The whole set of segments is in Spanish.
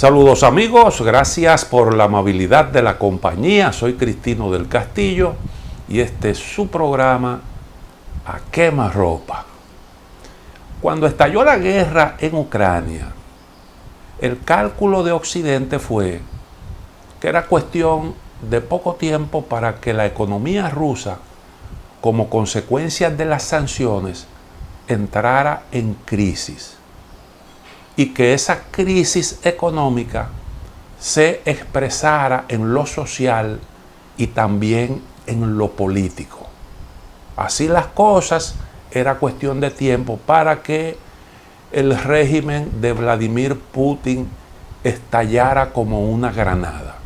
Saludos amigos, gracias por la amabilidad de la compañía. Soy Cristino del Castillo y este es su programa A Quemarropa. Cuando estalló la guerra en Ucrania, el cálculo de Occidente fue que era cuestión de poco tiempo para que la economía rusa, como consecuencia de las sanciones, entrara en crisis. Y que esa crisis económica se expresara en lo social y también en lo político. Así las cosas, era cuestión de tiempo para que el régimen de Vladimir Putin estallara como una granada.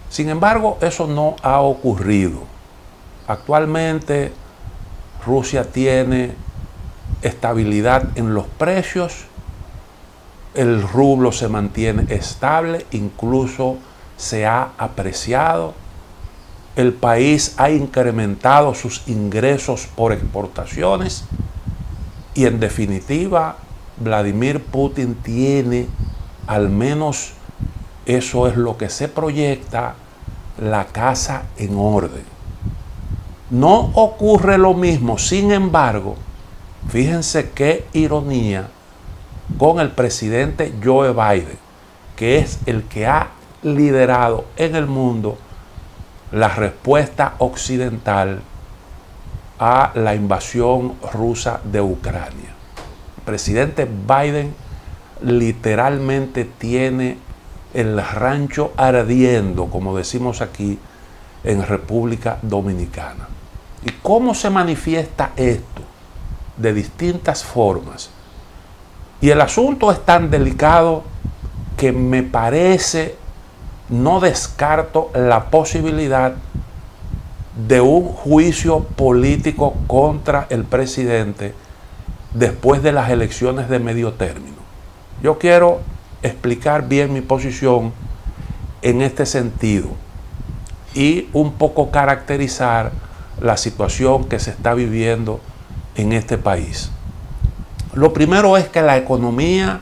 Sin embargo, eso no ha ocurrido. Actualmente, Rusia tiene estabilidad en los precios. El rublo se mantiene estable, incluso se ha apreciado. El país ha incrementado sus ingresos por exportaciones y en definitiva Vladimir Putin tiene, al menos eso es lo que se proyecta, la casa en orden. No ocurre lo mismo, sin embargo, fíjense qué ironía, con el presidente Joe Biden, que es el que ha liderado en el mundo la respuesta occidental a la invasión rusa de Ucrania. El presidente Biden literalmente tiene el rancho ardiendo, como decimos aquí en República Dominicana. ¿Y cómo se manifiesta esto? De distintas formas. Y el asunto es tan delicado que me parece, no descarto la posibilidad de un juicio político contra el presidente después de las elecciones de medio término. Yo quiero explicar bien mi posición en este sentido y un poco caracterizar la situación que se está viviendo en este país. Lo primero es que la economía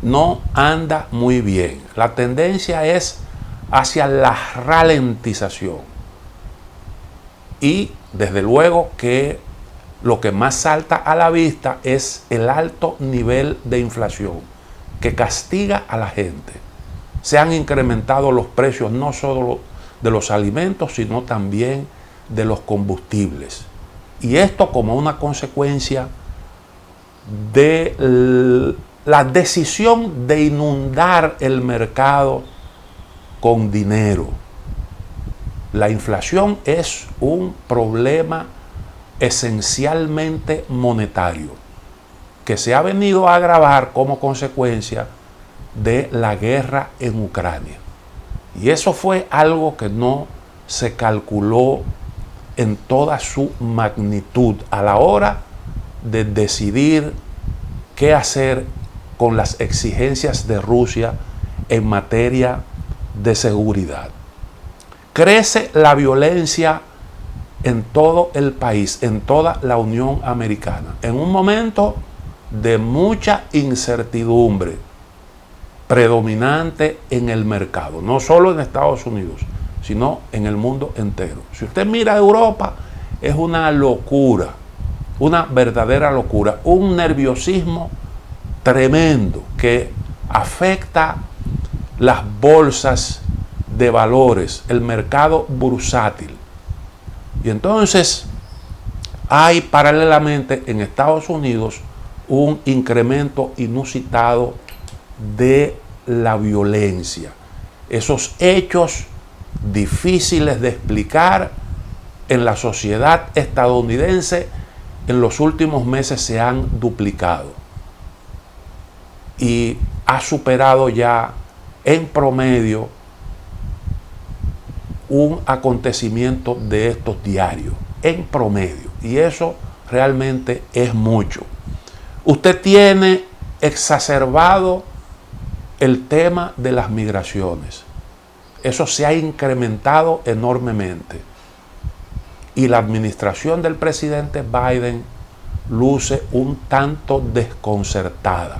no anda muy bien. La tendencia es hacia la ralentización. Y desde luego que lo que más salta a la vista es el alto nivel de inflación que castiga a la gente. Se han incrementado los precios no solo de los alimentos, sino también de los combustibles. Y esto como una consecuencia de la decisión de inundar el mercado con dinero. La inflación es un problema esencialmente monetario que se ha venido a agravar como consecuencia de la guerra en Ucrania. Y eso fue algo que no se calculó en toda su magnitud a la hora de decidir qué hacer con las exigencias de Rusia en materia de seguridad. Crece la violencia en todo el país, en toda la Unión Americana, en un momento de mucha incertidumbre predominante en el mercado, no solo en Estados Unidos, sino en el mundo entero. Si usted mira Europa, es una locura. Una verdadera locura, un nerviosismo tremendo que afecta las bolsas de valores, el mercado bursátil. Y entonces hay paralelamente en Estados Unidos un incremento inusitado de la violencia. Esos hechos difíciles de explicar en la sociedad estadounidense en los últimos meses se han duplicado y ha superado ya en promedio un acontecimiento de estos diarios, en promedio, y eso realmente es mucho. Usted tiene exacerbado el tema de las migraciones. Eso se ha incrementado enormemente. Y la administración del presidente Biden luce un tanto desconcertada.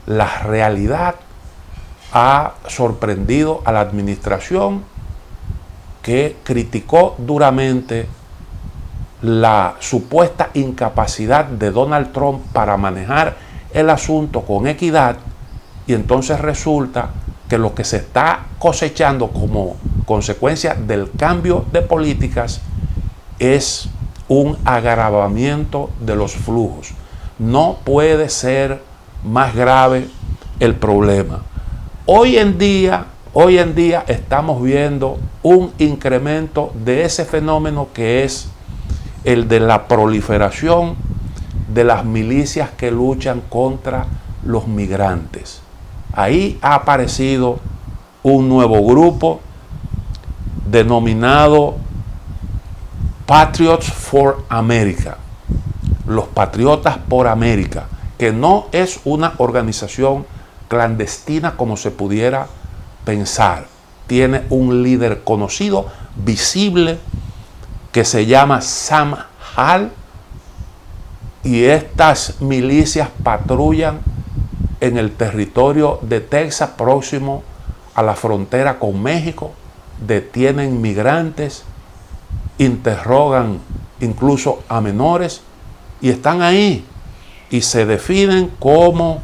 La realidad ha sorprendido a la administración, que criticó duramente la supuesta incapacidad de Donald Trump para manejar el asunto con equidad, y entonces resulta que lo que se está cosechando como consecuencia del cambio de políticas es un agravamiento de los flujos. No puede ser más grave el problema. Hoy en día estamos viendo un incremento de ese fenómeno, que es el de la proliferación de las milicias que luchan contra los migrantes. Ahí ha aparecido un nuevo grupo denominado Patriots for America, los Patriotas por América, que no es una organización clandestina como se pudiera pensar. Tiene un líder conocido, visible, que se llama Sam Hall, y estas milicias patrullan en el territorio de Texas, próximo a la frontera con México, detienen migrantes, interrogan incluso a menores, y están ahí y se definen como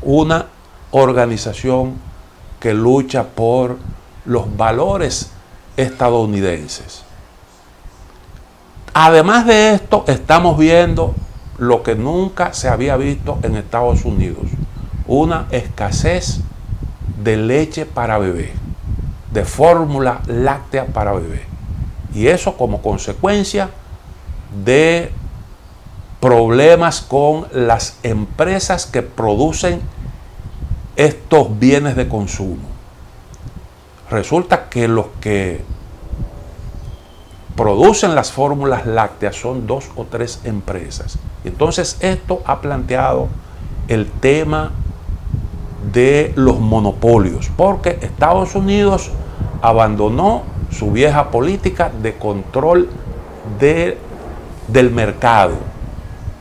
una organización que lucha por los valores estadounidenses. Además de esto, estamos viendo lo que nunca se había visto en Estados Unidos: una escasez de leche para bebé, de fórmula láctea para bebé. Y eso como consecuencia de problemas con las empresas que producen estos bienes de consumo. Resulta que los que producen las fórmulas lácteas son 2 o 3 empresas. Entonces esto ha planteado el tema de los monopolios, porque Estados Unidos abandonó su vieja política de control del mercado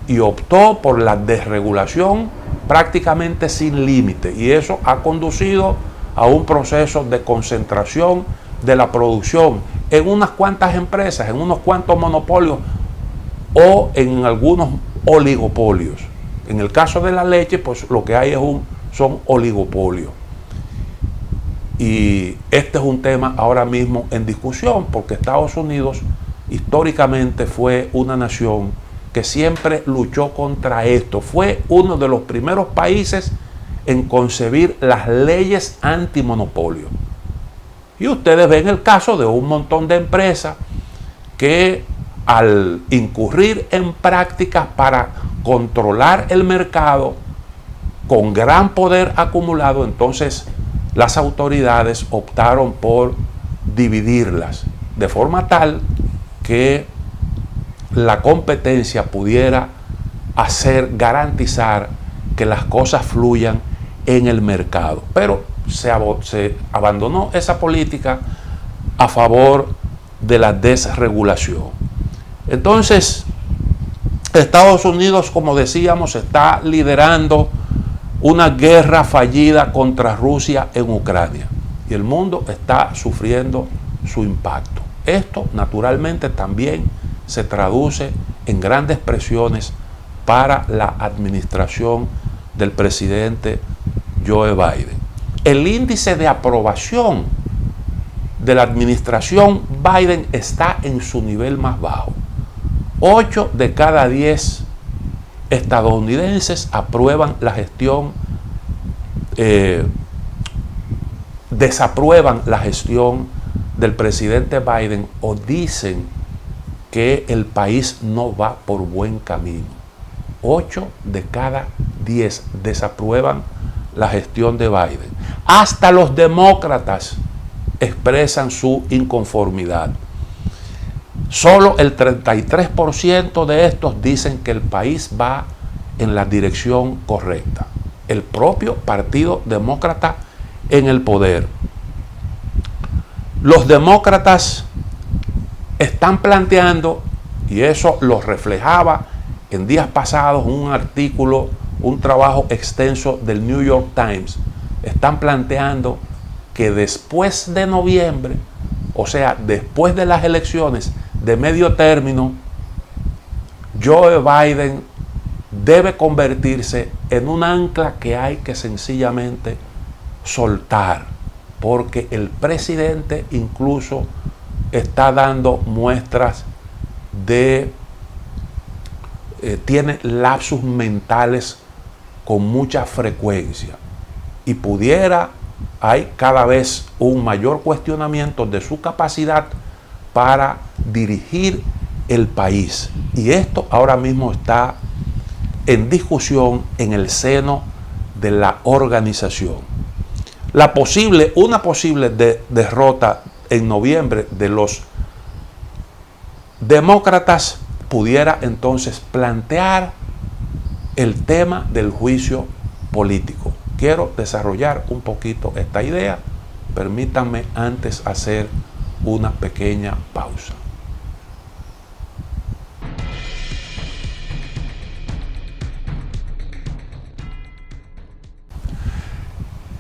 y optó por la desregulación prácticamente sin límite, y eso ha conducido a un proceso de concentración de la producción en unas cuantas empresas, en unos cuantos monopolios o en algunos oligopolios. En el caso de la leche, pues lo que hay son oligopolios. Y este es un tema ahora mismo en discusión, porque Estados Unidos históricamente fue una nación que siempre luchó contra esto. Fue uno de los primeros países en concebir las leyes antimonopolio. Y ustedes ven el caso de un montón de empresas que, al incurrir en prácticas para controlar el mercado con gran poder acumulado, entonces las autoridades optaron por dividirlas de forma tal que la competencia pudiera garantizar que las cosas fluyan en el mercado. Pero se abandonó esa política a favor de la desregulación. Entonces, Estados Unidos, como decíamos, está liderando una guerra fallida contra Rusia en Ucrania, y el mundo está sufriendo su impacto. Esto, naturalmente, también se traduce en grandes presiones para la administración del presidente Joe Biden. El índice de aprobación de la administración Biden está en su nivel más bajo. 8 de cada 10 estadounidenses aprueban la gestión, desaprueban la gestión del presidente Biden, o dicen que el país no va por buen camino. 8 de cada 10 desaprueban la gestión de Biden. Hasta los demócratas expresan su inconformidad. Solo el 33% de estos dicen que el país va en la dirección correcta. El propio Partido Demócrata en el poder. Los demócratas están planteando, y eso lo reflejaba en días pasados un artículo, un trabajo extenso del New York Times, están planteando que después de noviembre, o sea, después de las elecciones de medio término, Joe Biden debe convertirse en un ancla que hay que sencillamente soltar, porque el presidente incluso está dando muestras de tiene lapsus mentales con mucha frecuencia y hay cada vez un mayor cuestionamiento de su capacidad para dirigir el país. Y esto ahora mismo está en discusión en el seno de la organización. Una posible derrota en noviembre de los demócratas pudiera entonces plantear el tema del juicio político. Quiero desarrollar un poquito esta idea. Permítanme antes hacer una pequeña pausa.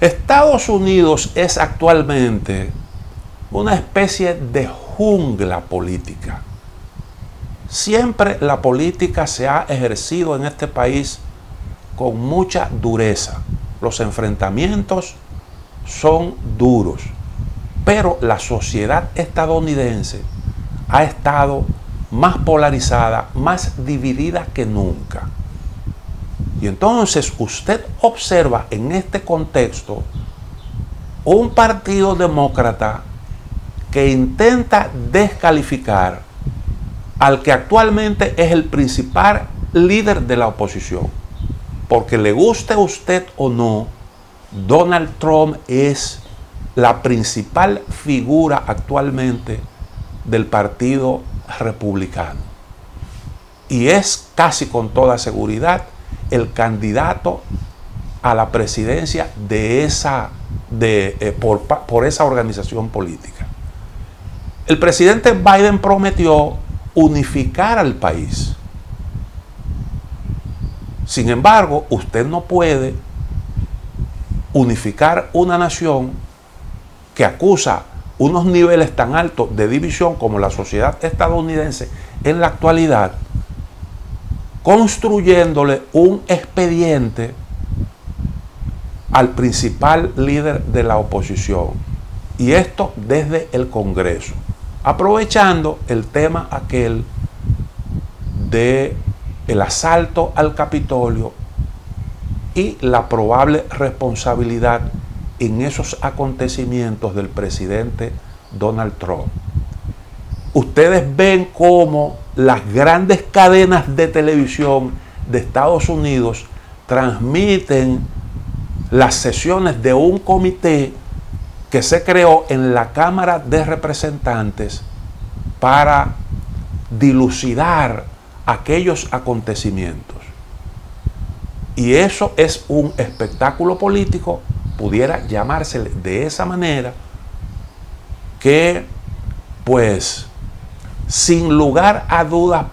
Estados Unidos es actualmente una especie de jungla política. Siempre la política se ha ejercido en este país con mucha dureza. Los enfrentamientos son duros, pero la sociedad estadounidense ha estado más polarizada, más dividida que nunca. Y entonces usted observa en este contexto un partido demócrata que intenta descalificar al que actualmente es el principal líder de la oposición. Porque le guste a usted o no, Donald Trump es la principal figura actualmente del Partido Republicano. Y es casi con toda seguridad el candidato a la presidencia por esa organización política. El presidente Biden prometió unificar al país. Sin embargo, usted no puede unificar una nación que acusa unos niveles tan altos de división como la sociedad estadounidense en la actualidad, construyéndole un expediente al principal líder de la oposición. Y esto desde el Congreso, aprovechando el tema aquel de el asalto al Capitolio y la probable responsabilidad en esos acontecimientos del presidente Donald Trump. Ustedes ven cómo las grandes cadenas de televisión de Estados Unidos transmiten las sesiones de un comité que se creó en la Cámara de Representantes para dilucidar aquellos acontecimientos. Y eso es un espectáculo político, pudiera llamársele de esa manera, que pues sin lugar a dudas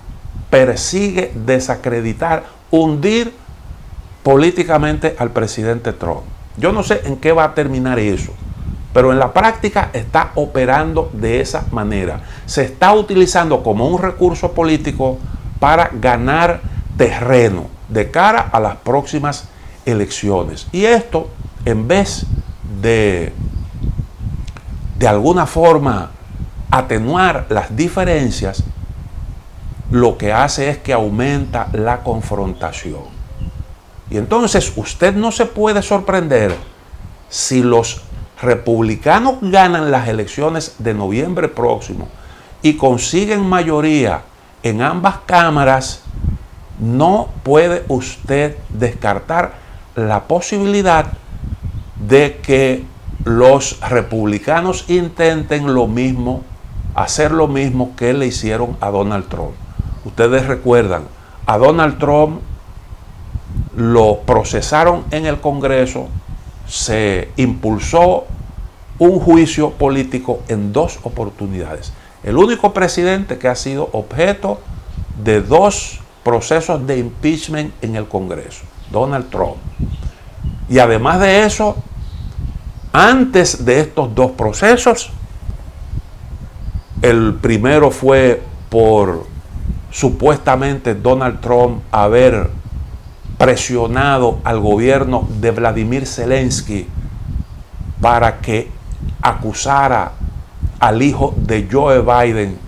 persigue desacreditar, hundir políticamente al presidente Trump. Yo no sé en qué va a terminar eso, pero en la práctica está operando de esa manera. Se está utilizando como un recurso político para ganar terreno de cara a las próximas elecciones. Y esto, en vez de alguna forma atenuar las diferencias, lo que hace es que aumenta la confrontación. Y entonces usted no se puede sorprender si los republicanos ganan las elecciones de noviembre próximo y consiguen mayoría en ambas cámaras. No puede usted descartar la posibilidad de que los republicanos intenten lo mismo, hacer lo mismo que le hicieron a Donald Trump. Ustedes recuerdan, a Donald Trump lo procesaron en el Congreso, se impulsó un juicio político en 2 oportunidades. El único presidente que ha sido objeto de 2 procesos de impeachment en el Congreso, Donald Trump. Y además de eso, Antes de estos dos procesos, el primero fue por supuestamente Donald Trump haber presionado al gobierno de Vladimir Zelensky para que acusara al hijo de Joe Biden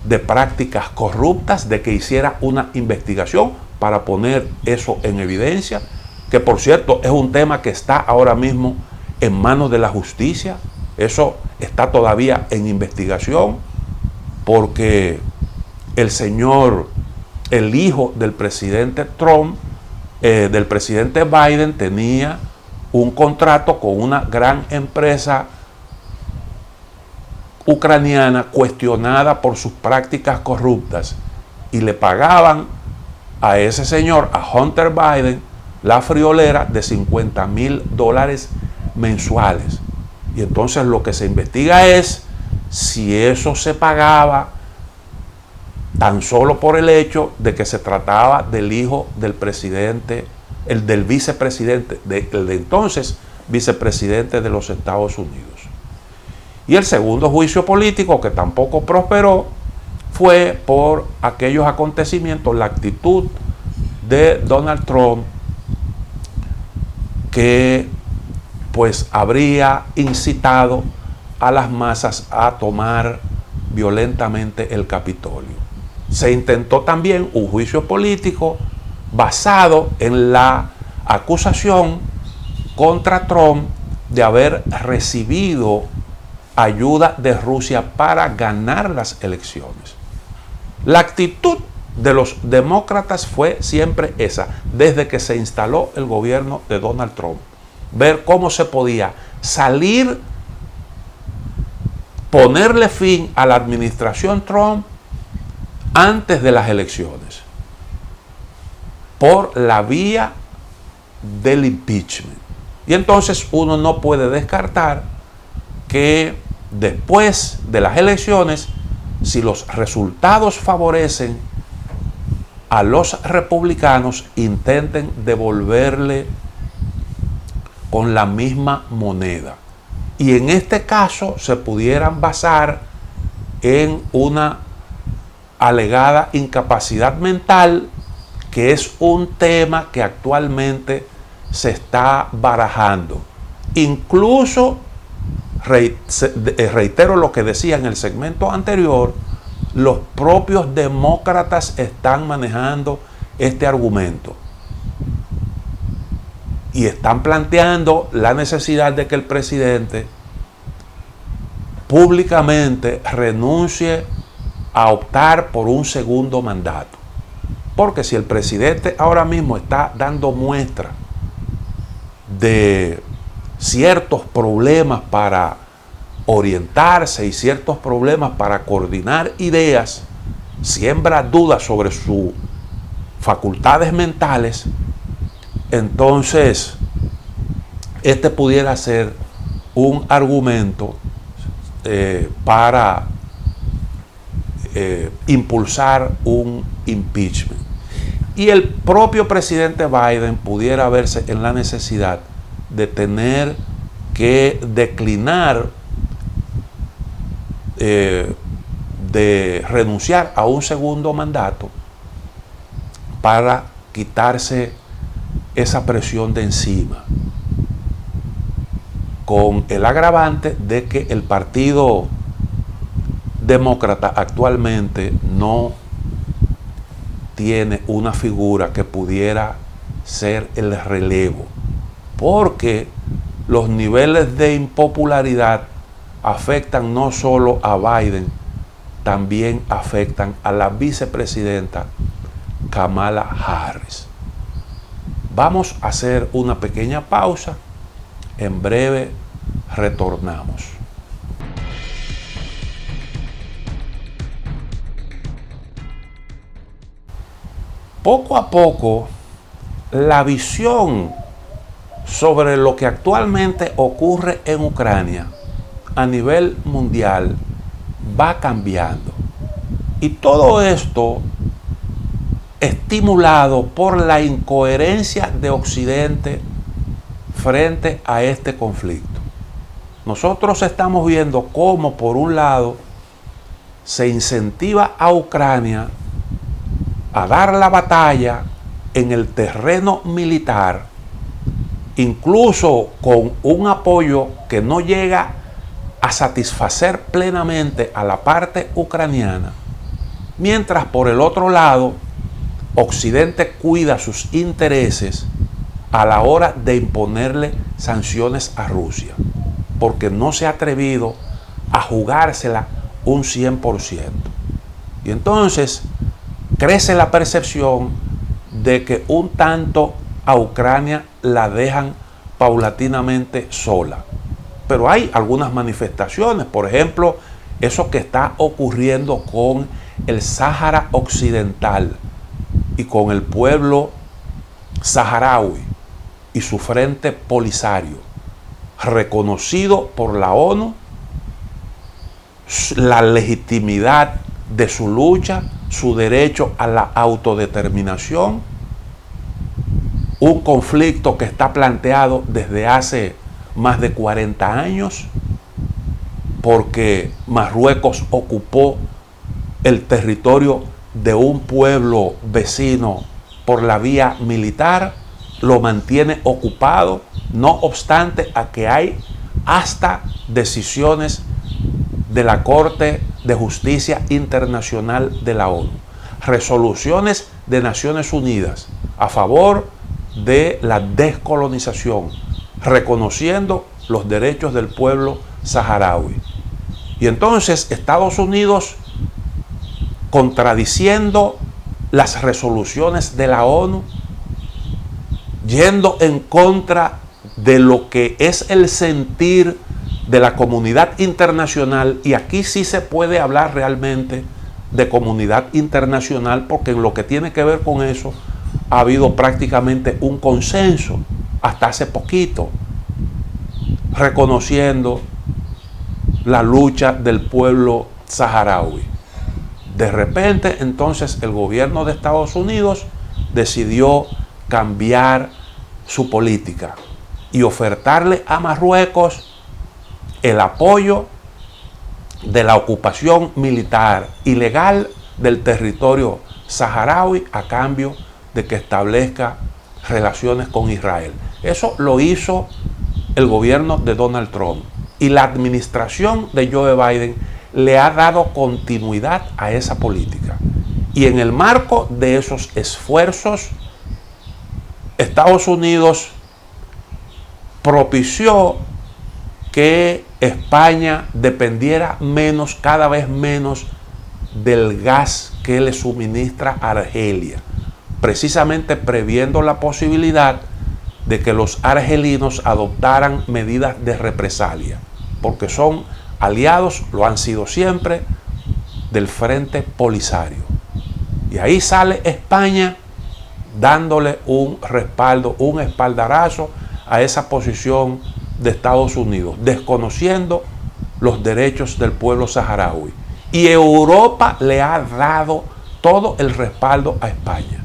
de prácticas corruptas, de que hiciera una investigación para poner eso en evidencia, que por cierto es un tema que está ahora mismo en manos de la justicia. Eso está todavía en investigación porque el hijo del presidente Trump, del presidente Biden, tenía un contrato con una gran empresa ucraniana cuestionada por sus prácticas corruptas y le pagaban a ese señor, a Hunter Biden, la friolera de $50,000 mensuales. Y entonces lo que se investiga es si eso se pagaba tan solo por el hecho de que se trataba del hijo del presidente, del vicepresidente, el de entonces vicepresidente de los Estados Unidos. Y el segundo juicio político, que tampoco prosperó, fue por aquellos acontecimientos, la actitud de Donald Trump, que pues habría incitado a las masas a tomar violentamente el Capitolio. Se intentó también un juicio político basado en la acusación contra Trump de haber recibido ayuda de Rusia para ganar las elecciones. La actitud de los demócratas fue siempre esa, desde que se instaló el gobierno de Donald Trump. Ver cómo se podía salir, ponerle fin a la administración Trump antes de las elecciones, por la vía del impeachment. Y entonces uno no puede descartar que después de las elecciones, si los resultados favorecen a los republicanos, intenten devolverle con la misma moneda. Y en este caso se pudieran basar en una alegada incapacidad mental, que es un tema que actualmente se está barajando. Incluso, reitero lo que decía en el segmento anterior, los propios demócratas están manejando este argumento y están planteando la necesidad de que el presidente públicamente renuncie a optar por un segundo mandato. Porque si el presidente ahora mismo está dando muestra de ciertos problemas para orientarse y ciertos problemas para coordinar ideas, siembra dudas sobre sus facultades mentales, entonces este pudiera ser un argumento para impulsar un impeachment. Y el propio presidente Biden pudiera verse en la necesidad de tener que declinar, de renunciar a un segundo mandato para quitarse esa presión de encima, con el agravante de que el partido demócrata actualmente no tiene una figura que pudiera ser el relevo, porque los niveles de impopularidad afectan no solo a Biden, también afectan a la vicepresidenta Kamala Harris. Vamos a hacer una pequeña pausa. En breve retornamos. Poco a poco, la visión sobre lo que actualmente ocurre en Ucrania a nivel mundial va cambiando. Y todo esto estimulado por la incoherencia de Occidente frente a este conflicto. nosotros estamos viendo cómo, por un lado, se incentiva a Ucrania a dar la batalla en el terreno militar, incluso con un apoyo que no llega a satisfacer plenamente a la parte ucraniana, mientras por el otro lado Occidente cuida sus intereses a la hora de imponerle sanciones a Rusia, porque no se ha atrevido a jugársela un 100%. Y entonces crece la percepción de que un tanto a Ucrania la dejan paulatinamente sola. Pero hay algunas manifestaciones, por ejemplo, eso que está ocurriendo con el Sáhara Occidental y con el pueblo saharaui y su frente Polisario, reconocido por la ONU, la legitimidad de su lucha, su derecho a la autodeterminación, un conflicto que está planteado desde hace más de 40 años, porque Marruecos ocupó el territorio de un pueblo vecino por la vía militar, lo mantiene ocupado, no obstante a que hay hasta decisiones de la Corte de Justicia Internacional de la ONU, resoluciones de Naciones Unidas a favor de la descolonización, reconociendo los derechos del pueblo saharaui. Y entonces Estados Unidos, contradiciendo las resoluciones de la ONU, yendo en contra de lo que es el sentir de la comunidad internacional, y aquí sí se puede hablar realmente de comunidad internacional, porque en lo que tiene que ver con eso ha habido prácticamente un consenso hasta hace poquito, reconociendo la lucha del pueblo saharaui. De repente, entonces, el gobierno de Estados Unidos decidió cambiar su política y ofertarle a Marruecos el apoyo de la ocupación militar ilegal del territorio saharaui a cambio de que establezca relaciones con Israel. Eso lo hizo el gobierno de Donald Trump, y la administración de Joe Biden le ha dado continuidad a esa política. Y en el marco de esos esfuerzos, Estados Unidos propició que España dependiera menos, cada vez menos, del gas que le suministra a Argelia, precisamente previendo la posibilidad de que los argelinos adoptaran medidas de represalia, porque son aliados, lo han sido siempre, del Frente Polisario. Y ahí sale España dándole un respaldo, un espaldarazo a esa posición de Estados Unidos, desconociendo los derechos del pueblo saharaui. Y Europa le ha dado todo el respaldo a España.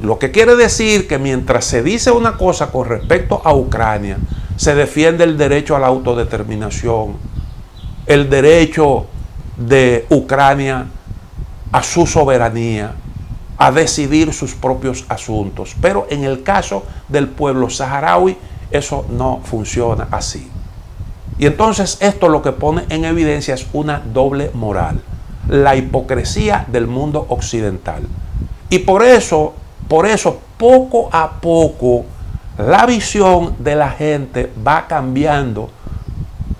Lo que quiere decir que mientras se dice una cosa con respecto a Ucrania, se defiende el derecho a la autodeterminación, el derecho de Ucrania a su soberanía, a decidir sus propios asuntos. Pero en el caso del pueblo saharaui, eso no funciona así. Y entonces esto lo que pone en evidencia es una doble moral, la hipocresía del mundo occidental. Y por eso, poco a poco, la visión de la gente va cambiando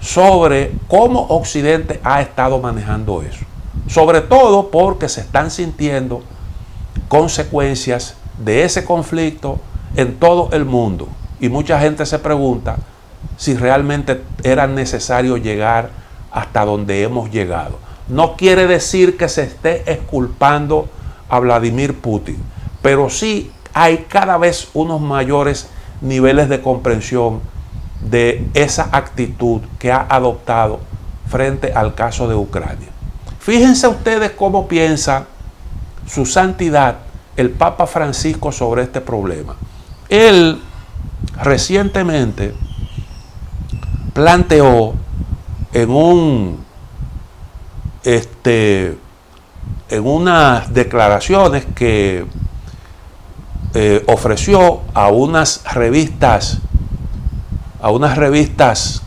sobre cómo Occidente ha estado manejando eso. Sobre todo porque se están sintiendo consecuencias de ese conflicto en todo el mundo. Y mucha gente se pregunta si realmente era necesario llegar hasta donde hemos llegado. No quiere decir que se esté exculpando a Vladimir Putin, pero sí hay cada vez unos mayores niveles de comprensión de esa actitud que ha adoptado frente al caso de Ucrania. Fíjense ustedes cómo piensa su santidad el Papa Francisco sobre este problema. Él recientemente planteó en unas declaraciones que ofreció a unas revistas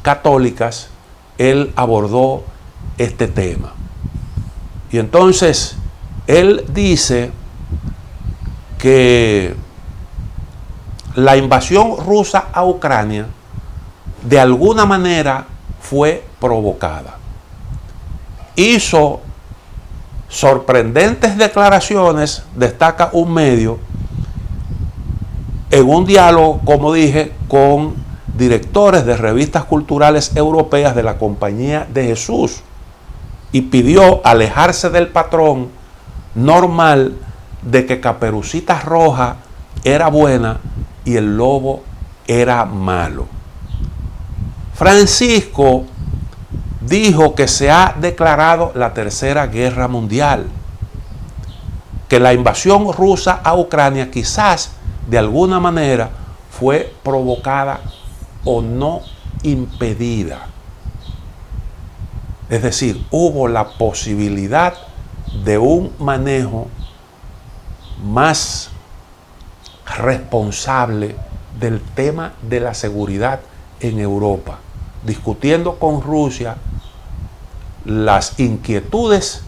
católicas. Él abordó este tema. Y entonces él dice que la invasión rusa a Ucrania de alguna manera fue provocada. Hizo sorprendentes declaraciones, destaca un medio, en un diálogo, como dije, con directores de revistas culturales europeas de la Compañía de Jesús, y pidió alejarse del patrón normal de que Caperucita Roja era buena y el lobo era malo. Francisco dijo que se ha declarado la Tercera Guerra Mundial, que la invasión rusa a Ucrania quizás de alguna manera fue provocada o no impedida. Es decir, hubo la posibilidad de un manejo más responsable del tema de la seguridad en Europa, discutiendo con Rusia las inquietudes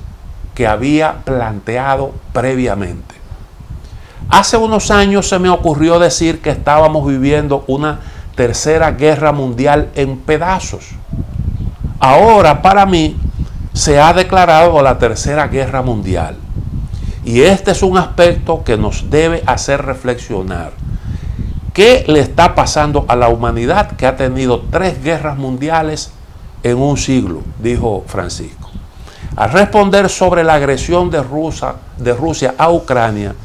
que había planteado previamente. Hace unos años se me ocurrió decir que estábamos viviendo una tercera guerra mundial en pedazos. Ahora, para mí, se ha declarado la Tercera Guerra Mundial. Y este es un aspecto que nos debe hacer reflexionar. ¿Qué le está pasando a la humanidad que ha tenido 3 guerras mundiales en un siglo?, dijo Francisco. Al responder sobre la agresión de Rusia a Ucrania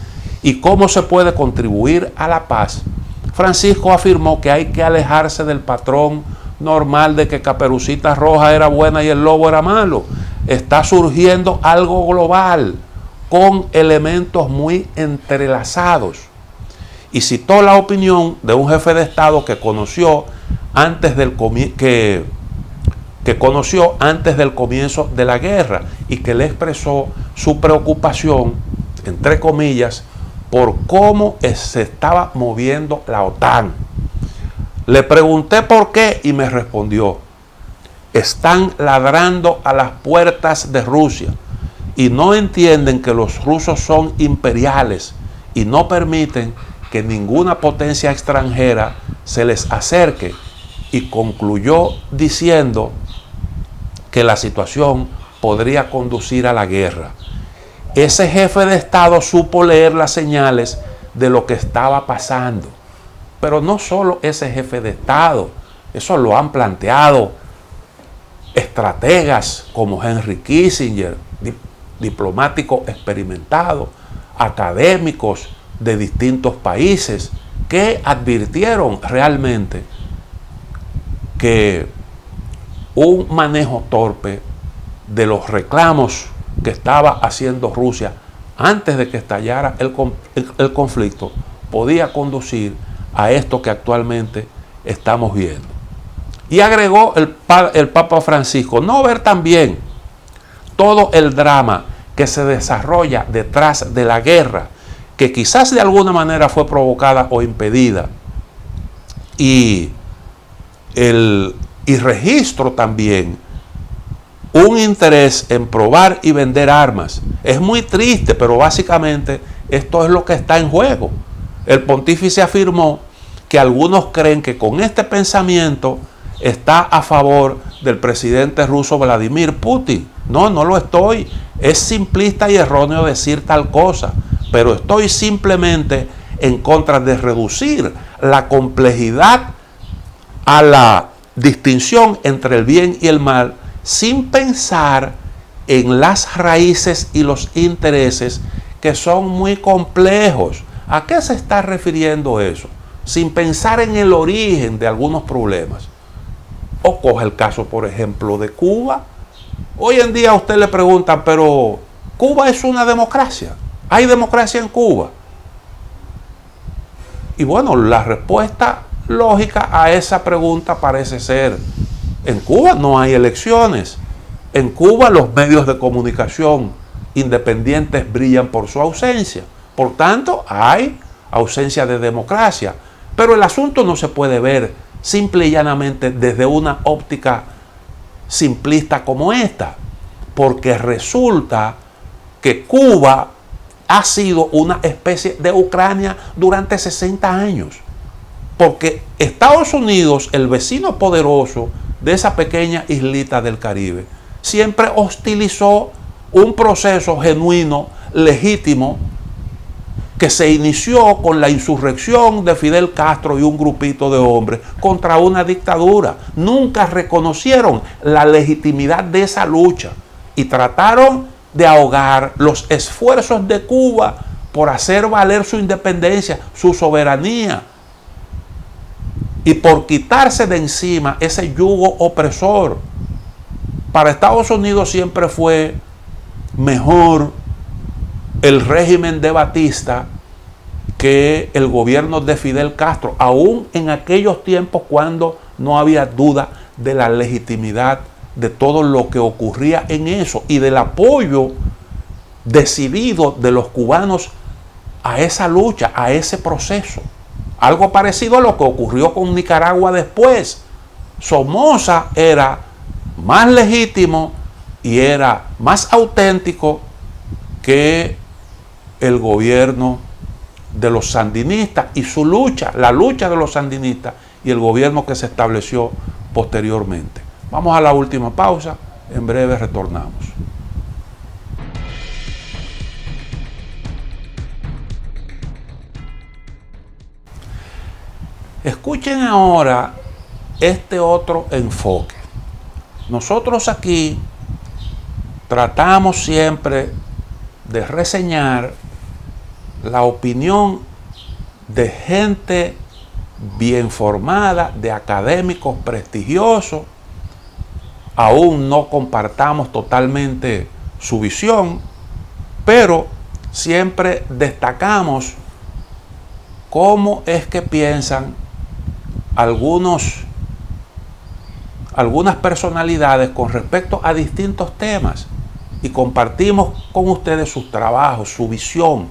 y cómo se puede contribuir a la paz, Francisco afirmó que hay que alejarse del patrón normal de que Caperucita Roja era buena y el lobo era malo. Está surgiendo algo global con elementos muy entrelazados. Y citó la opinión de un jefe de Estado que conoció antes del comienzo de la guerra y que le expresó su preocupación, entre comillas, por cómo se estaba moviendo la OTAN. Le pregunté por qué y me respondió: están ladrando a las puertas de Rusia y no entienden que los rusos son imperiales y no permiten que ninguna potencia extranjera se les acerque. Y concluyó diciendo que la situación podría conducir a la guerra. Ese jefe de Estado supo leer las señales de lo que estaba pasando. Pero no solo ese jefe de Estado, eso lo han planteado estrategas como Henry Kissinger, diplomático experimentado, académicos de distintos países, que advirtieron realmente que un manejo torpe de los reclamos que estaba haciendo Rusia antes de que estallara el conflicto podía conducir a esto que actualmente estamos viendo. Y agregó el Papa Francisco: no ver también todo el drama que se desarrolla detrás de la guerra, que quizás de alguna manera fue provocada o impedida, y registro también un interés en probar y vender armas. Es muy triste, pero básicamente esto es lo que está en juego. El pontífice afirmó que algunos creen que con este pensamiento está a favor del presidente ruso Vladimir Putin. No, no lo estoy. Es simplista y erróneo decir tal cosa, pero estoy simplemente en contra de reducir la complejidad a la distinción entre el bien y el mal, sin pensar en las raíces y los intereses, que son muy complejos. ¿A qué se está refiriendo eso? Sin pensar en el origen de algunos problemas. O coge el caso, por ejemplo, de Cuba. Hoy en día a usted le preguntan: pero Cuba es una democracia. ¿Hay democracia en Cuba? Y bueno, la respuesta lógica a esa pregunta parece ser En Cuba no hay elecciones. En Cuba los medios de comunicación independientes brillan por su ausencia. Por tanto, hay ausencia de democracia. Pero el asunto no se puede ver simple y llanamente desde una óptica simplista como esta, porque resulta que Cuba ha sido una especie de Ucrania durante 60 años, porque Estados Unidos, el vecino poderoso de esa pequeña islita del Caribe, siempre hostilizó un proceso genuino, legítimo, que se inició con la insurrección de Fidel Castro y un grupito de hombres contra una dictadura. Nunca reconocieron la legitimidad de esa lucha y trataron de ahogar los esfuerzos de Cuba por hacer valer su independencia, su soberanía, y por quitarse de encima ese yugo opresor. Para Estados Unidos siempre fue mejor el régimen de Batista que el gobierno de Fidel Castro, aún en aquellos tiempos cuando no había duda de la legitimidad de todo lo que ocurría en eso y del apoyo decidido de los cubanos a esa lucha, a ese proceso. Algo parecido a lo que ocurrió con Nicaragua después. Somoza era más legítimo y era más auténtico que el gobierno de los sandinistas y su lucha, la lucha de los sandinistas y el gobierno que se estableció posteriormente. Vamos a la última pausa, en breve retornamos. Escuchen ahora este otro enfoque. Nosotros aquí tratamos siempre de reseñar la opinión de gente bien formada, de académicos prestigiosos. Aún no compartamos totalmente su visión, pero siempre destacamos cómo es que piensan algunas personalidades con respecto a distintos temas, y compartimos con ustedes sus trabajos, su visión,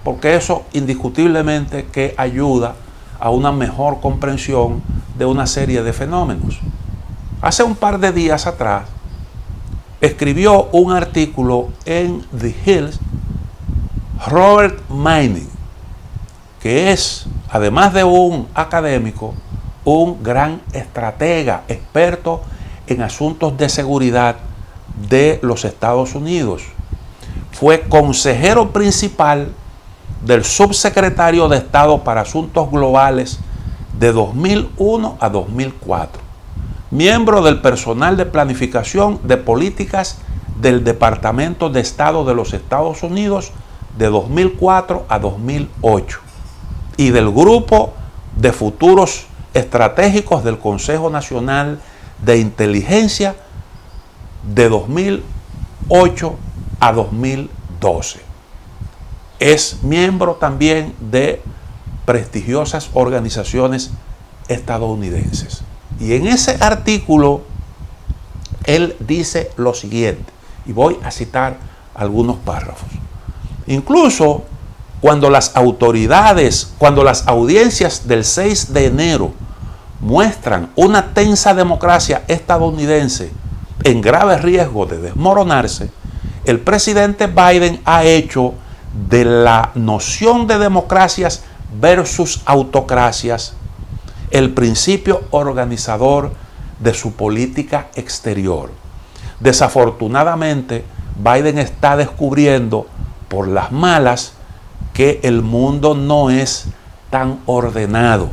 porque eso indiscutiblemente que ayuda a una mejor comprensión de una serie de fenómenos. Hace un par de días atrás escribió un artículo en The Hill Robert Manning, que es, además de un académico, un gran estratega, experto en asuntos de seguridad de los Estados Unidos. Fue consejero principal del subsecretario de Estado para Asuntos Globales de 2001 a 2004. Miembro del personal de planificación de políticas del Departamento de Estado de los Estados Unidos de 2004 a 2008 y del Grupo de Futuros Estratégicos del Consejo Nacional de Inteligencia de 2008 a 2012. Es miembro también de prestigiosas organizaciones estadounidenses. Y en ese artículo él dice lo siguiente, y voy a citar algunos párrafos. Incluso cuando las audiencias del 6 de enero muestran una tensa democracia estadounidense en grave riesgo de desmoronarse, el presidente Biden ha hecho de la noción de democracias versus autocracias el principio organizador de su política exterior. Desafortunadamente, Biden está descubriendo por las malas que el mundo no es tan ordenado.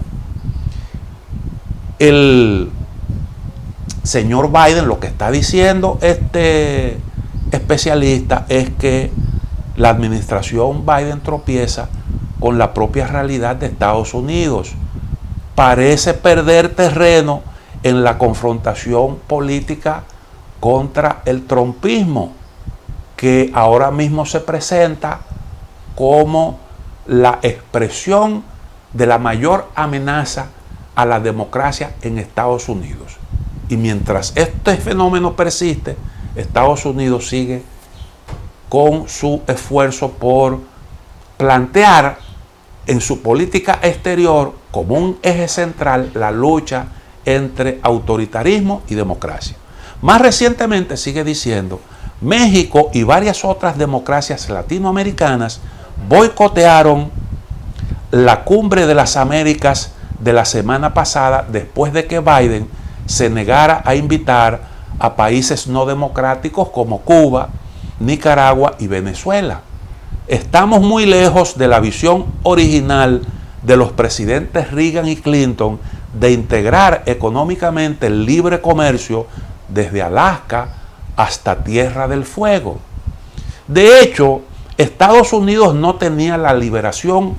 El señor Biden, lo que está diciendo este especialista es que la administración Biden tropieza con la propia realidad de Estados Unidos. Parece perder terreno en la confrontación política contra el trumpismo, que ahora mismo se presenta como la expresión de la mayor amenaza a la democracia en Estados Unidos. Y mientras este fenómeno persiste, Estados Unidos sigue con su esfuerzo por plantear en su política exterior como un eje central la lucha entre autoritarismo y democracia. Más recientemente sigue diciendo, México y varias otras democracias latinoamericanas boicotearon la Cumbre de las Américas de la semana pasada después de que Biden se negara a invitar a países no democráticos como Cuba, Nicaragua y Venezuela. Estamos muy lejos de la visión original de los presidentes Reagan y Clinton de integrar económicamente el libre comercio desde Alaska hasta Tierra del Fuego. De hecho, Estados Unidos no tenía la liberalización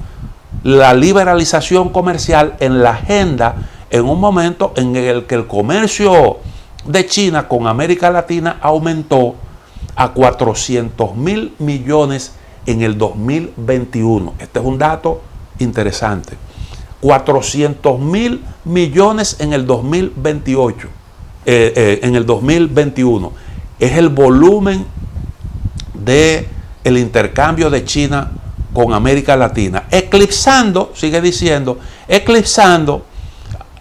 comercial en la agenda en un momento en el que el comercio de China con América Latina aumentó a 400.000 millones en el 2021. Este es un dato interesante. 400.000 millones en el 2028. En el 2021. Es el volumen del intercambio de China con América Latina. Eclipsando, sigue diciendo, eclipsando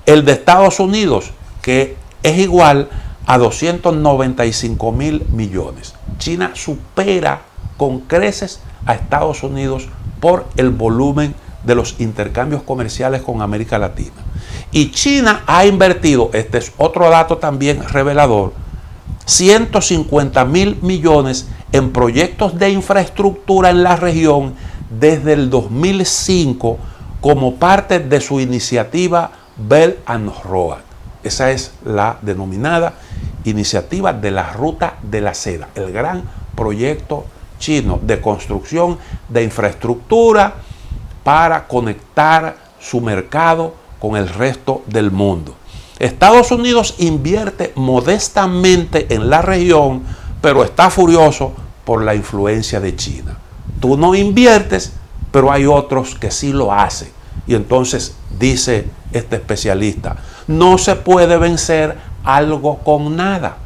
el de Estados Unidos, que es igual a 295.000 millones. China supera con creces a Estados Unidos por el volumen de los intercambios comerciales con América Latina. Y China ha invertido, este es otro dato también revelador, 150.000 millones en proyectos de infraestructura en la región desde el 2005 como parte de su iniciativa Belt and Road. Esa es la denominada iniciativa de la Ruta de la Seda, el gran proyecto chino de construcción de infraestructura para conectar su mercado con el resto del mundo. Estados Unidos invierte modestamente en la región, pero está furioso por la influencia de China. Tú no inviertes, pero hay otros que sí lo hacen. Y entonces dice este especialista, no se puede vencer algo con nada.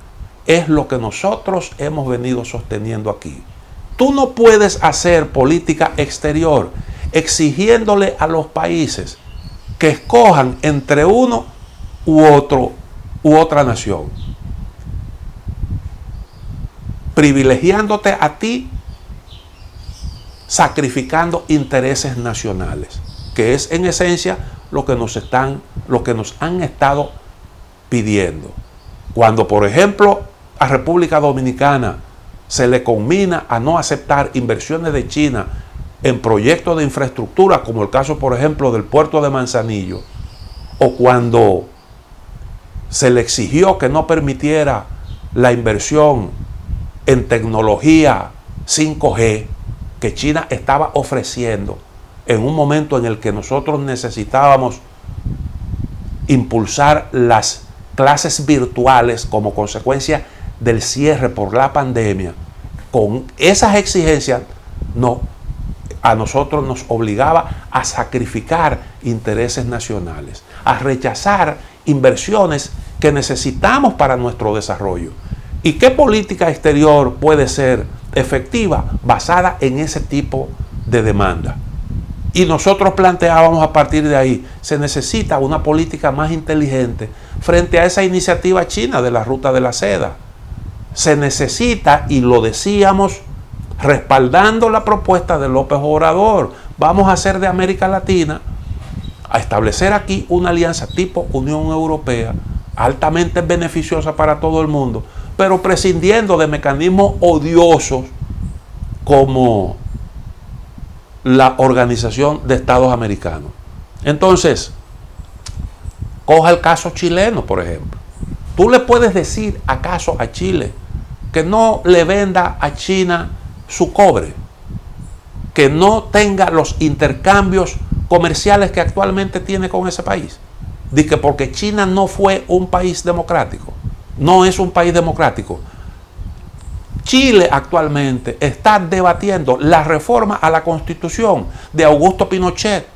Es lo que nosotros hemos venido sosteniendo aquí. Tú no puedes hacer política exterior exigiéndole a los países que escojan entre uno u otra nación, privilegiándote a ti, sacrificando intereses nacionales, que es en esencia lo que nos han estado pidiendo. Cuando, por ejemplo, a República Dominicana se le conmina a no aceptar inversiones de China en proyectos de infraestructura, como el caso, por ejemplo, del puerto de Manzanillo, o cuando se le exigió que no permitiera la inversión en tecnología 5G que China estaba ofreciendo en un momento en el que nosotros necesitábamos impulsar las clases virtuales como consecuencia del cierre por la pandemia. Con esas exigencias a nosotros nos obligaba a sacrificar intereses nacionales, a rechazar inversiones que necesitamos para nuestro desarrollo. ¿Y qué política exterior puede ser efectiva basada en ese tipo de demanda? Y nosotros planteábamos a partir de ahí, se necesita una política más inteligente frente a esa iniciativa china de la Ruta de la Seda. Se necesita, y lo decíamos, respaldando la propuesta de López Obrador, vamos a hacer de América Latina, a establecer aquí una alianza tipo Unión Europea, altamente beneficiosa para todo el mundo, pero prescindiendo de mecanismos odiosos como la Organización de Estados Americanos. Entonces, coja el caso chileno, por ejemplo. ¿Tú le puedes decir acaso a Chile que no le venda a China su cobre? Que no tenga los intercambios comerciales que actualmente tiene con ese país. Dice porque China no fue un país democrático. No es un país democrático. Chile actualmente está debatiendo la reforma a la Constitución de Augusto Pinochet.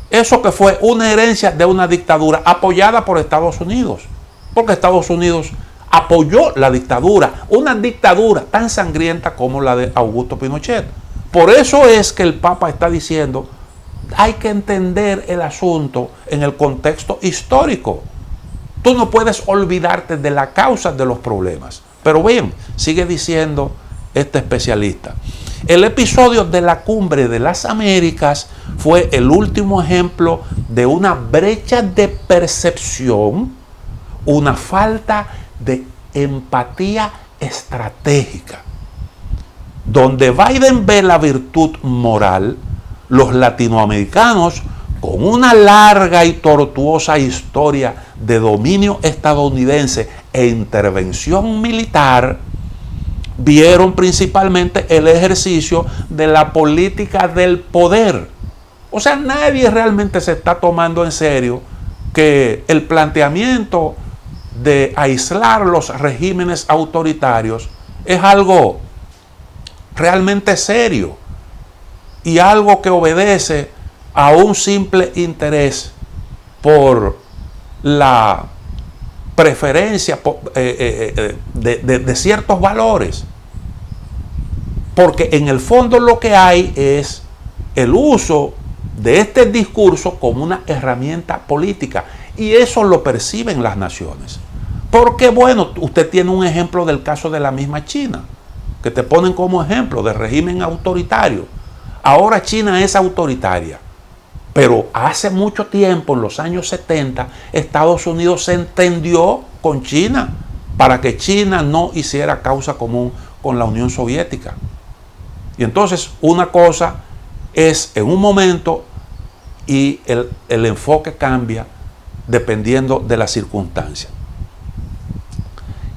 Eso que fue una herencia de una dictadura apoyada por Estados Unidos. porque Estados Unidos apoyó la dictadura, una dictadura tan sangrienta como la de Augusto Pinochet. Por eso es que el Papa está diciendo, hay que entender el asunto en el contexto histórico. Tú no puedes olvidarte de la causa de los problemas. Pero bien, sigue diciendo este especialista, el episodio de la Cumbre de las Américas fue el último ejemplo de una brecha de percepción, una falta de empatía estratégica. Donde Biden ve la virtud moral, los latinoamericanos, con una larga y tortuosa historia de dominio estadounidense e intervención militar, vieron principalmente el ejercicio de la política del poder. O sea, nadie realmente se está tomando en serio que el planteamiento de aislar los regímenes autoritarios es algo realmente serio y algo que obedece a un simple interés por la preferencia de ciertos valores. Porque en el fondo lo que hay es el uso de este discurso como una herramienta política. Y eso lo perciben las naciones. Porque, bueno, usted tiene un ejemplo del caso de la misma China, que te ponen como ejemplo de régimen autoritario. Ahora China es autoritaria. Pero hace mucho tiempo, en los años 70, Estados Unidos se entendió con China para que China no hiciera causa común con la Unión Soviética. Y entonces una cosa es en un momento y el enfoque cambia dependiendo de las circunstancias.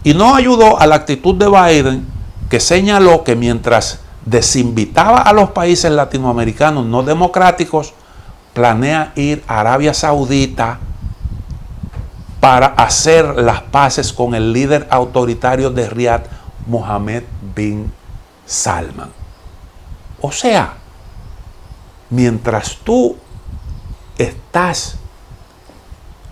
Y no ayudó a la actitud de Biden, que señaló que mientras desinvitaba a los países latinoamericanos no democráticos, planea ir a Arabia Saudita para hacer las paces con el líder autoritario de Riad, Mohammed bin Salman. O sea, mientras tú estás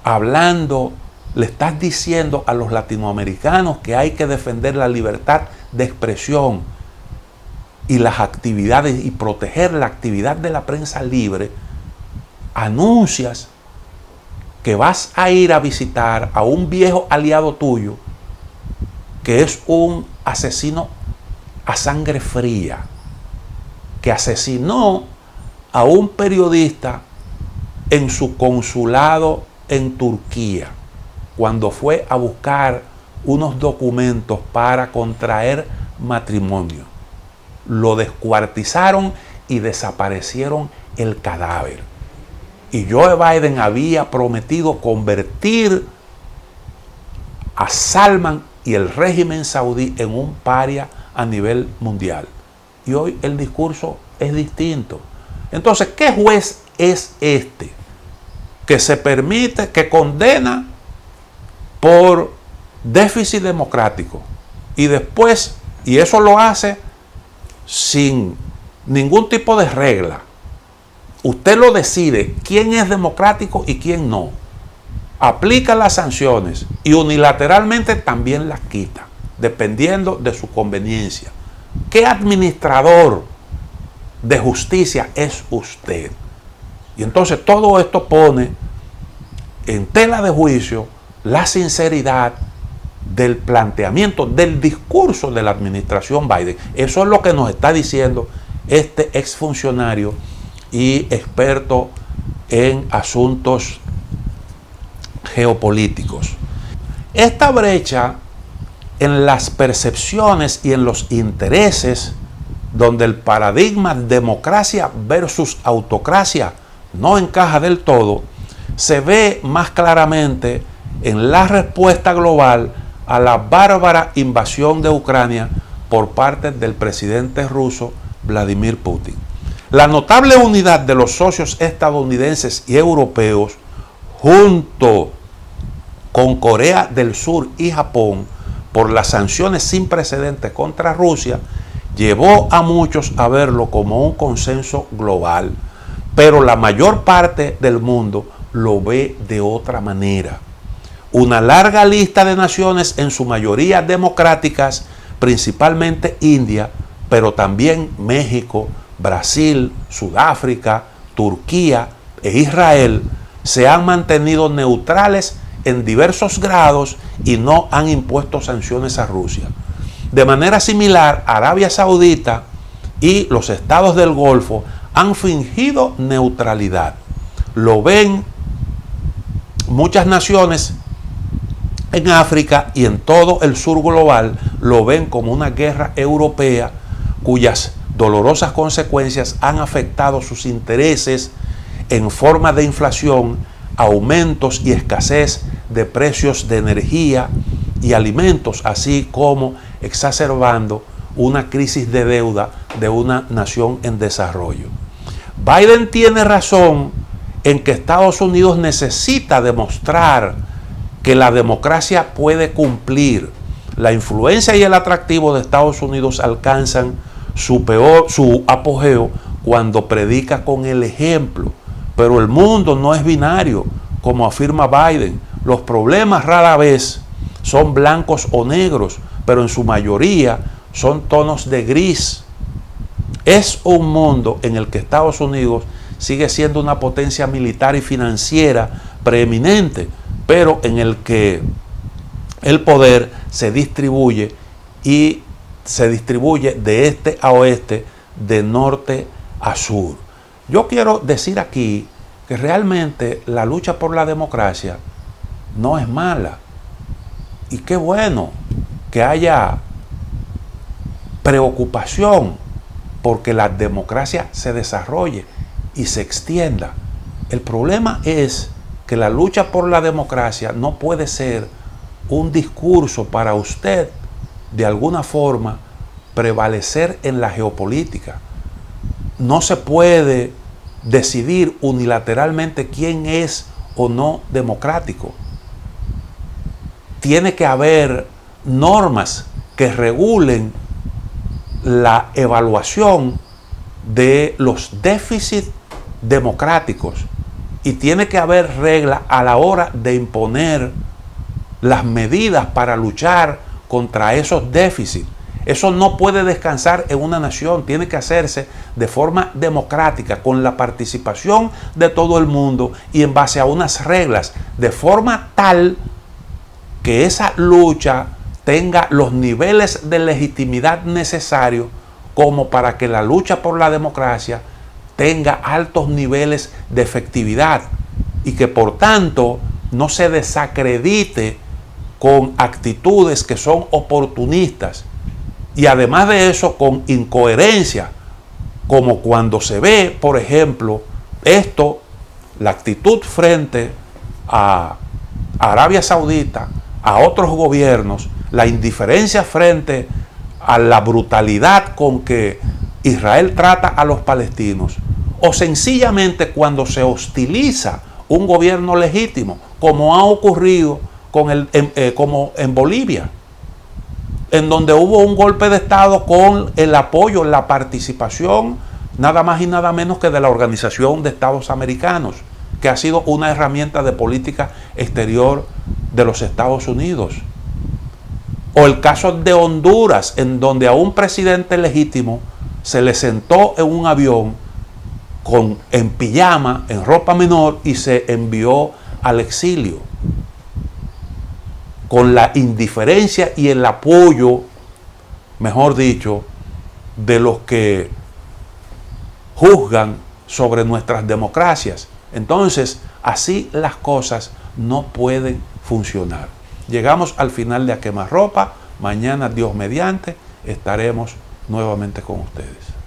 hablando, le estás diciendo a los latinoamericanos que hay que defender la libertad de expresión y las actividades y proteger la actividad de la prensa libre, anuncias que vas a ir a visitar a un viejo aliado tuyo que es un asesino a sangre fría, que asesinó a un periodista en su consulado en Turquía cuando fue a buscar unos documentos para contraer matrimonio. Lo descuartizaron y desaparecieron el cadáver. Y Joe Biden había prometido convertir a Salman y el régimen saudí en un paria a nivel mundial. Y hoy el discurso es distinto. Entonces, ¿qué juez es este que se permite, que condena por déficit democrático y después, y eso lo hace sin ningún tipo de regla? Usted lo decide quién es democrático y quién no. Aplica las sanciones y unilateralmente también las quita, dependiendo de su conveniencia. ¿Qué administrador de justicia es usted? Y entonces todo esto pone en tela de juicio la sinceridad del planteamiento, del discurso de la administración Biden. Eso es lo que nos está diciendo este exfuncionario y experto en asuntos geopolíticos. Esta brecha en las percepciones y en los intereses, donde el paradigma democracia versus autocracia no encaja del todo, se ve más claramente en la respuesta global a la bárbara invasión de Ucrania por parte del presidente ruso Vladimir Putin. La notable unidad de los socios estadounidenses y europeos, junto con Corea del Sur y Japón, por las sanciones sin precedentes contra Rusia, llevó a muchos a verlo como un consenso global. Pero la mayor parte del mundo lo ve de otra manera. una larga lista de naciones, en su mayoría democráticas, principalmente India, pero también México, Brasil, Sudáfrica, Turquía e Israel, se han mantenido neutrales en diversos grados y no han impuesto sanciones a Rusia. De manera similar, Arabia Saudita y los estados del Golfo han fingido neutralidad. Lo ven muchas naciones en África y en todo el sur global, lo ven como una guerra europea cuyas dolorosas consecuencias han afectado sus intereses en forma de inflación, aumentos y escasez de precios de energía y alimentos, así como exacerbando una crisis de deuda de una nación en desarrollo. Biden tiene razón en que Estados Unidos necesita demostrar que la democracia puede cumplir. La influencia y el atractivo de Estados Unidos alcanzan su apogeo cuando predica con el ejemplo. Pero el mundo no es binario, como afirma Biden. Los problemas rara vez son blancos o negros, pero en su mayoría son tonos de gris. Es un mundo en el que Estados Unidos sigue siendo una potencia militar y financiera preeminente, pero en el que el poder se distribuye y se distribuye de este a oeste, de norte a sur. Yo quiero decir aquí que realmente la lucha por la democracia no es mala. Y qué bueno que haya preocupación porque la democracia se desarrolle y se extienda. El problema es que la lucha por la democracia no puede ser un discurso para usted, de alguna forma, prevalecer en la geopolítica. No se puede decidir unilateralmente quién es o no democrático. Tiene que haber normas que regulen la evaluación de los déficits democráticos y tiene que haber reglas a la hora de imponer las medidas para luchar contra esos déficits. Eso no puede descansar en una nación, tiene que hacerse de forma democrática, con la participación de todo el mundo y en base a unas reglas, de forma tal que esa lucha tenga los niveles de legitimidad necesarios como para que la lucha por la democracia tenga altos niveles de efectividad y que por tanto no se desacredite con actitudes que son oportunistas y además de eso con incoherencia, como cuando se ve, por ejemplo, la actitud frente a Arabia Saudita, a otros gobiernos, la indiferencia frente a la brutalidad con que Israel trata a los palestinos, o sencillamente cuando se hostiliza un gobierno legítimo, como ha ocurrido como en Bolivia, en donde hubo un golpe de Estado con el apoyo, la participación, nada más y nada menos que de la Organización de Estados Americanos, que ha sido una herramienta de política exterior de los Estados Unidos. O el caso de Honduras, en donde a un presidente legítimo se le sentó en un avión en pijama, en ropa menor, y se envió al exilio, con la indiferencia y el apoyo, mejor dicho, de los que juzgan sobre nuestras democracias. Entonces, así las cosas no pueden funcionar. Llegamos al final de A Quemarropa. Mañana, Dios mediante, estaremos nuevamente con ustedes.